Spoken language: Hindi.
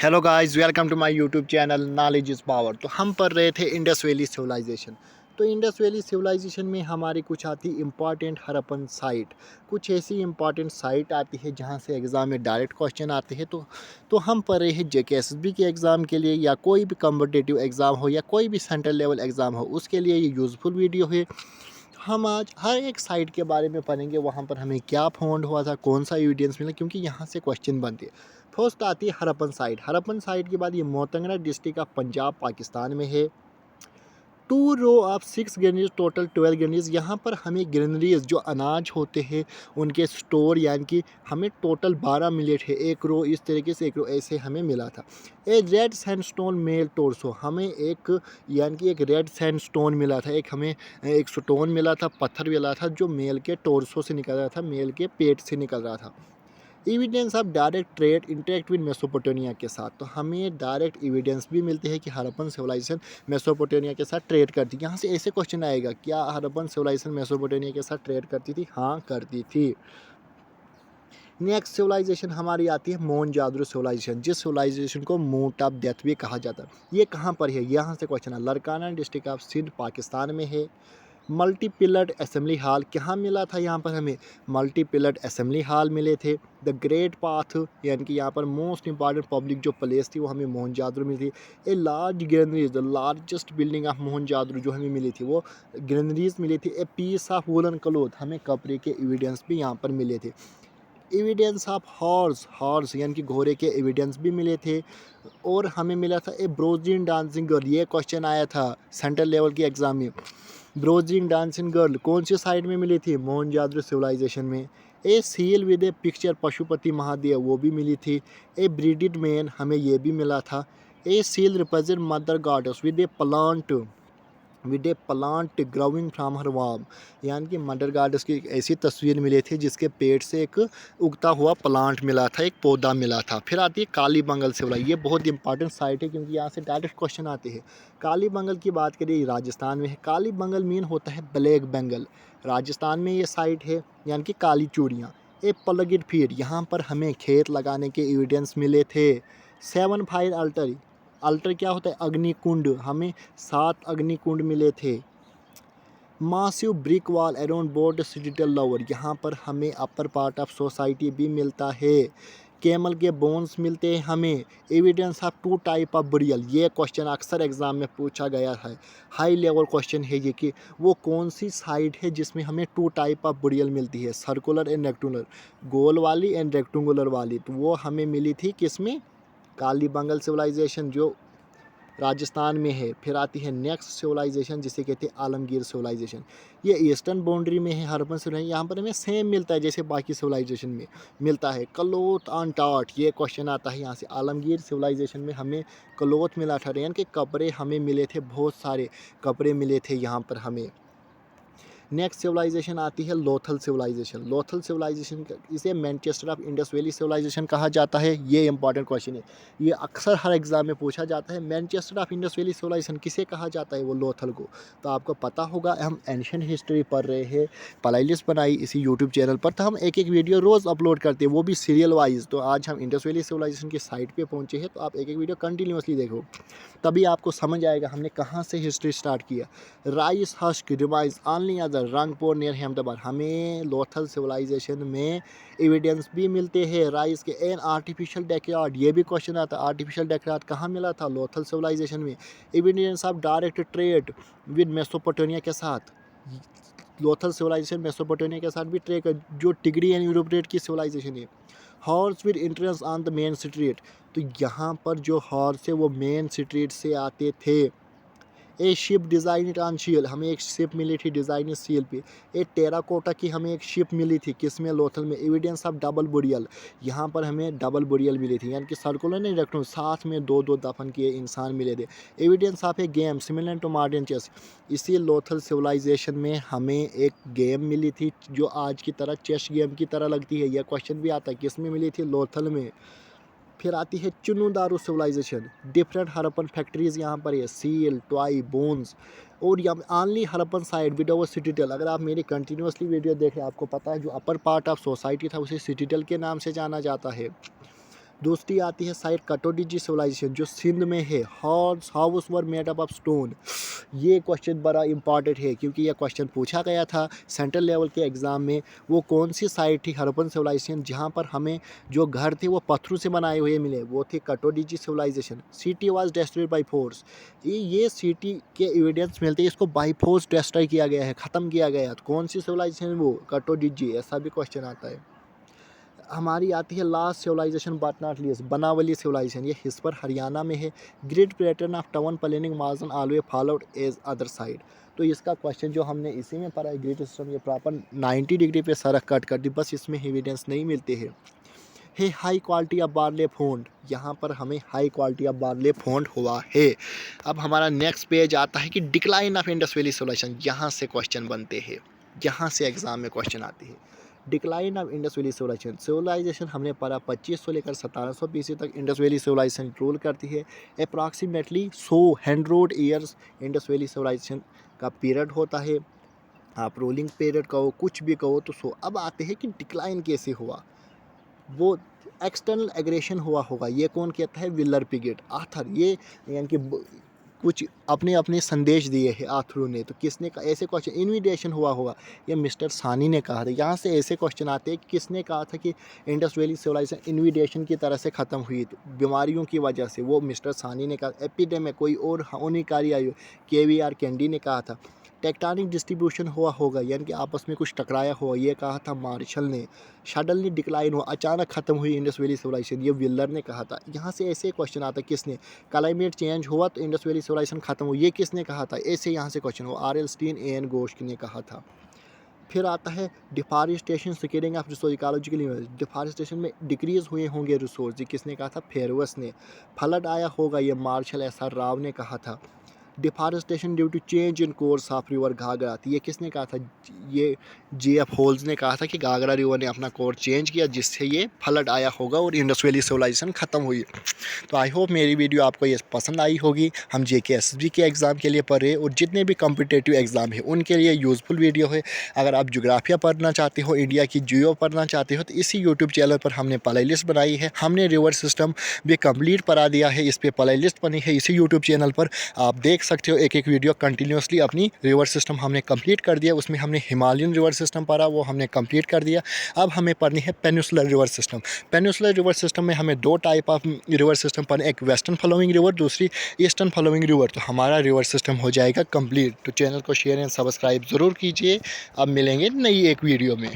Hello guys, welcome to my YouTube channel knowledge is power. तो हम पढ़ रहे थे इंडस वैली सिविलाइजेशन। तो इंडस वैली सिविलाइजेशन में हमारी कुछ आती इम्पॉर्टेंट हड़प्पन साइट, कुछ ऐसी इम्पॉर्टेंट साइट आती है जहां से एग्ज़ाम में डायरेक्ट क्वेश्चन आते हैं। तो हम पढ़ रहे हैं जेकेएसएसबी के एग्ज़ाम के लिए, या कोई भी कॉम्पिटिटिव एग्ज़ाम हो या कोई भी सेंट्रल लेवल एग्ज़ाम हो, उसके लिए ये यूज़फुल वीडियो है। हम आज हर एक साइट के बारे में पढ़ेंगे, वहाँ पर हमें क्या फाउंड हुआ था, कौन सा एविडेंस मिला, क्योंकि यहाँ से क्वेश्चन बनते हैं। फर्स्ट आती है हड़प्पन साइट। हड़प्पन साइट के बाद ये Montgomery district of Punjab Pakistan में है। 2 row of 6 granaries, total 12 granaries. यहाँ पर हमें ग्रेनरीज जो अनाज होते हैं उनके स्टोर, यानी कि हमें टोटल 12 मिले थे। एक रो इस तरीके से, एक रो ऐसे हमें मिला था। ए रेड सैंडस्टोन मेल टोर्सो, हमें एक यानी कि एक रेड सैंडस्टोन मिला था। एक हमें एक स्टोन मिला था, पत्थर मिला था, जो मेल के टोर्सो से निकल रहा था, मेल के पेट से निकल रहा था। Evidence of direct trade interact with Mesopotamia के साथ, तो हमें डायरेक्ट एविडेंस भी मिलती है कि हड़प्पन सिविलाइजेशन मेसोपोटामिया के साथ ट्रेड करती। यहाँ से ऐसे क्वेश्चन आएगा, क्या हड़प्पन सिविलाइजेशन मेसोपोटामिया के साथ ट्रेड करती थी? हाँ, करती थी। नेक्स्ट सिविलाइजेशन हमारी आती है मोहनजोदड़ो सिविलाइजेशन, जिस सिविलाइजेशन को मूट ऑफ डेथ भी कहा जाता है। ये कहाँ पर है? यहाँ से क्वेश्चन है। लरकाना डिस्ट्रिक्ट ऑफ सिंध पाकिस्तान में है। मल्टी पिलर्ड असेंबली हॉल कहाँ मिला था? यहाँ पर हमें मल्टी पिलर्ड असेंबली हॉल मिले थे। द ग्रेट पाथ, यानी कि यहाँ पर मोस्ट इंपॉर्टेंट पब्लिक जो प्लेस थी वो हमें मोहनजोदड़ो मिली थी। A large granaries, the largest building of Mohenjodaro जो हमें मिली थी वो ग्रेनरीज मिली थी। A piece of woollen cloth, हमें कपड़े के एविडेंस भी यहाँ पर मिले थे। एविडेंस ऑफ हॉर्स यानी कि घोड़े के एविडेंस भी मिले थे। और हमें मिला था ए ब्रोजिन डांसिंग गर्ल, ये क्वेश्चन आया था सेंट्रल लेवल के एग्जाम में। ब्रोजिंग डांसिंग गर्ल कौन सी साइड में मिली थी? मोहनजोदड़ो सिविलाइजेशन में। A seal with a picture Pashupati Mahadev, वो भी मिली थी। ए ब्रीडिड मैन, हमें ये भी मिला था। A seal represent mother goddess with a plant growing from her वार्म, यानी कि मदर गॉडेस की एक ऐसी तस्वीर मिली थी जिसके पेट से एक उगता हुआ प्लांट मिला था, एक पौधा मिला था। फिर आती है कालीबंगल सिविलाइजेशन। ये बहुत इंपॉर्टेंट साइट है क्योंकि यहाँ से डायरेक्ट क्वेश्चन आते हैं। कालीबंगल की बात करिए, राजस्थान में है। कालीबंगल मीन होता है ब्लैक बंगल। राजस्थान में ये साइट है, यानी कि काली चूड़ियाँ। ए प्लगिड फील्ड, यहाँ पर हमें खेत लगाने के एविडेंस मिले थे। 7 फायर अल्टर, अल्टर क्या होता है? अग्निकुंड, हमें 7 अग्निकुंड मिले थे। Massive brick wall around both citadel lower, यहाँ पर हमें अपर पार्ट ऑफ सोसाइटी भी मिलता है। कैमल के बोन्स मिलते हैं हमें। Evidence of 2 type of burial, ये क्वेश्चन अक्सर एग्जाम में पूछा गया है। हाई लेवल क्वेश्चन है ये कि वो कौन सी साइड है जिसमें हमें 2 टाइप ऑफ बुरियल मिलती है, सर्कुलर एंड रेक्टेंगुलर, गोल वाली एंड रेक्टेंगुलर वाली। तो वो हमें मिली थी किसमें? कालीबंगल सिविलाइजेशन जो राजस्थान में है। फिर आती है नेक्स्ट सिविलाइजेशन जिसे कहते हैं आलमगीर सिविलाइजेशन। ये ईस्टर्न बाउंड्री में है हड़प्पन सिविलाइजेशन। यहाँ पर हमें सेम मिलता है जैसे बाकी सिविलाइजेशन में मिलता है। क्लॉथ ऑन टाट, ये क्वेश्चन आता है यहाँ से। आलमगीर सिविलाइजेशन में हमें क्लॉथ मिला था, यानी कि कपड़े हमें मिले थे, बहुत सारे कपड़े मिले थे यहाँ पर हमें। नेक्स्ट सिविलाइजेशन आती है लोथल सिविलाइजेशन। लोथल सिविलाइजेशन इसे Manchester of Indus valley civilisation कहा जाता है। ये इंपॉर्टेंट क्वेश्चन है, ये अक्सर हर एग्जाम में पूछा जाता है। Manchester of Indus valley civilisation किसे कहा जाता है? वो लोथल को। तो आपको पता होगा, हम एंशिएंट हिस्ट्री पढ़ रहे हैं, प्लेलिस्ट बनाई इसी यूट्यूब चैनल पर, तो हम एक एक वीडियो रोज़ अपलोड करते हैं, वो भी सीरियल वाइज। तो आज हम इंडस वैली सिविलाइजेशन की साइट पर पहुँचे हैं, तो आप एक एक वीडियो कंटिन्यूसली देखो, तभी आपको समझ आएगा हमने कहाँ से हिस्ट्री स्टार्ट किया। Rice husk revise only other Rangpur near Ahmedabad, हमें लोथल सिविलाइजेशन में एविडेंस भी मिलते हैं राइस के। एन आर्टिफिशियल डेकयार्ड, ये भी क्वेश्चन आता है, आर्टिफिशियल डेकयार्ड कहाँ मिला था? लोथल सिविलाइजेशन में। Evidence of direct trade with Mesopotamia के साथ, लोथल सिविलाइजेशन मेसोपोटामिया के साथ भी ट्रेड, जो टिग्री एंड यूरोपेट की सिविलाइजेशन है। Horse with entrance on the main street, तो यहाँ पर जो हॉर्स है वो मेन स्ट्रीट से आते थे। ए शिप डिज़ाइन ऑन शील, हमें एक शिप मिली थी डिज़ाइन सील पे। ए टेराकोटा की हमें एक शिप मिली थी, किसमें? लोथल में। एविडेंस ऑफ डबल बुरियल, यहाँ पर हमें डबल बुरियल मिली थी, यानी कि सर्कुलर नहीं रेक्टेंगुलर, साथ में 2-2 दफन किए इंसान मिले थे। Evidence of a game similar to modern chess, इसी लोथल सिविलाइजेशन में हमें एक गेम मिली थी जो आज की तरह चेस गेम की तरह लगती है। यह क्वेश्चन भी आता है, किसमें मिली थी? लोथल में। फिर आती है Chanhudaro civilisation. Different Harappan factories यहाँ पर है, सील, टॉय, बोन्स। और यहाँ only Harappan site without citadel, अगर आप मेरी कंटिन्यूसली वीडियो देखें आपको पता है जो अपर पार्ट ऑफ सोसाइटी था उसे सिटीटेल के नाम से जाना जाता है। दूसरी आती है साइट कटोडिजी सिविलाइजेशन जो सिंध में है। House were made up of stone. ये क्वेश्चन बड़ा इंपॉर्टेंट है क्योंकि यह क्वेश्चन पूछा गया था सेंट्रल लेवल के एग्ज़ाम में। वो कौन सी साइट थी हड़प्पन सिविलाइजेशन जहाँ पर हमें जो घर थे वो पत्थरों से बनाए हुए मिले, वो थे Kot Diji civilisation. City was destroyed by force. ये सिटी के एविडेंस मिलते हैं, इसको बाय फोर्स डिस्ट्रॉय किया गया है, ख़त्म किया गया है। तो कौन सी सिविलाइजेशन वो कटोडिजी, ऐसा भी क्वेश्चन आता है। हमारी आती है last civilisation but not least Banawali civilisation. ये हिस्पर हरियाणा में है। Grid pattern of town planning margin always followed as other site. तो इसका क्वेश्चन जो हमने इसी में पढ़ा है ग्रिड सिस्टम, ये प्रॉपर 90 डिग्री पे सड़क कट कर दी, बस इसमें एविडेंस नहीं मिलते हैं। है high quality of barley found, यहाँ पर हमें high quality of barley found हुआ है। अब हमारा नेक्स्ट पेज आता है कि decline of Indus valley civilisation. यहाँ से क्वेश्चन बनते हैं, यहाँ से एग्जाम में क्वेश्चन आते हैं। Decline of Indus valley civilisation हमने पढ़ा 2500 लेकर 1700 BC तक इंडस वैली सिविलाइजेशन रूल करती है। Approximately 100 years Indus valley civilisation का पीरियड होता है। आप रूलिंग पीरियड कहो कुछ भी कहो तो 100। अब आते हैं कि डिक्लाइन कैसे हुआ। वो एक्सटर्नल एग्रेशन हुआ होगा। ये कौन कहता है? Wheeler Piggott author. ये यानी कि कुछ अपने अपने संदेश दिए हैं आथरों ने। तो किसने का ऐसे क्वेश्चन इन्विटेशन हुआ होगा, ये मिस्टर सानी ने कहा था। यहाँ से ऐसे क्वेश्चन आते हैं किसने कहा था कि इंडस वैली सिविलाइजेशन इन्विटेशन की तरह से ख़त्म हुई, तो बीमारियों की वजह से। वो मिस्टर सानी ने कहा। एपिडेमिक कोई और हानिकारी आयु KVR कैंडी ने कहा था। टेक्टोनिक डिस्ट्रीब्यूशन हुआ होगा, यानी कि आपस में कुछ टकराया हुआ, ये कहा था मार्शल ने। सडनली डिक्लाइन हुआ, अचानक ख़त्म हुई इंडस वैली सिविलाइजेशन, ये विलर ने कहा था। यहाँ से ऐसे क्वेश्चन आता है किसने? क्लाइमेट चेंज हुआ तो इंडस वैली सिविलाइजेशन ख़त्म हुई, ये किसने कहा था? ऐसे यहाँ से क्वेश्चन हुआ। RL स्टीन AN घोष ने कहा था। फिर आता है डिफारेस्टेशन स्केलिंग ऑफ रिसोर्स इकोलॉजिकल। डिफारेस्टेशन में डिक्रीज हुए होंगे रिसोर्स, ये किसने कहा था? फेरवस ने। फ्लड आया होगा, ये मार्शल SR राव ने कहा था। Deforestation due to change in course of river Ghaghara, ये किसने कहा था? ये GF होल्स ने कहा था कि घाघरा रिवर ने अपना कोर्स चेंज किया जिससे ये फ्लड आया होगा और इंडस वैली सिविलाइजेशन ख़त्म हुई। तो आई होप मेरी वीडियो आपको ये पसंद आई होगी। हम JK SSB के एग्ज़ाम के लिए पढ़ रहे हैं और जितने भी कॉम्पिटेटिव एग्ज़ाम है उनके लिए यूज़फुल वीडियो है। अगर आप जोग्राफिया पढ़ना चाहते हो, इंडिया की जियो पढ़ना चाहते हो, तो इसी यूट्यूब चैनल पर हमने प्ले लिस्ट बनाई है। हमने रिवर सिस्टम भी कंप्लीट पढ़ा दिया है, इस पर प्ले लिस्ट बनी है इसी यूट्यूब चैनल पर। आप देख सकते हो एक एक वीडियो कंटिन्यूसली अपनी रिवर सिस्टम हमने कंप्लीट कर दिया। उसमें हमने हिमालयन रिवर सिस्टम पढ़ा, वो हमने कंप्लीट कर दिया। अब हमें पढ़नी है peninsular river system. Peninsular river system में हमें 2 टाइप ऑफ रिवर सिस्टम पढ़ने, एक वेस्टर्न फॉलोइंग रिवर, दूसरी ईस्टर्न फॉलोइंग रिवर। तो हमारा रिवर सिस्टम हो जाएगा कंप्लीट। तो चैनल को शेयर एंड सब्सक्राइब ज़रूर कीजिए। अब मिलेंगे नई एक वीडियो में।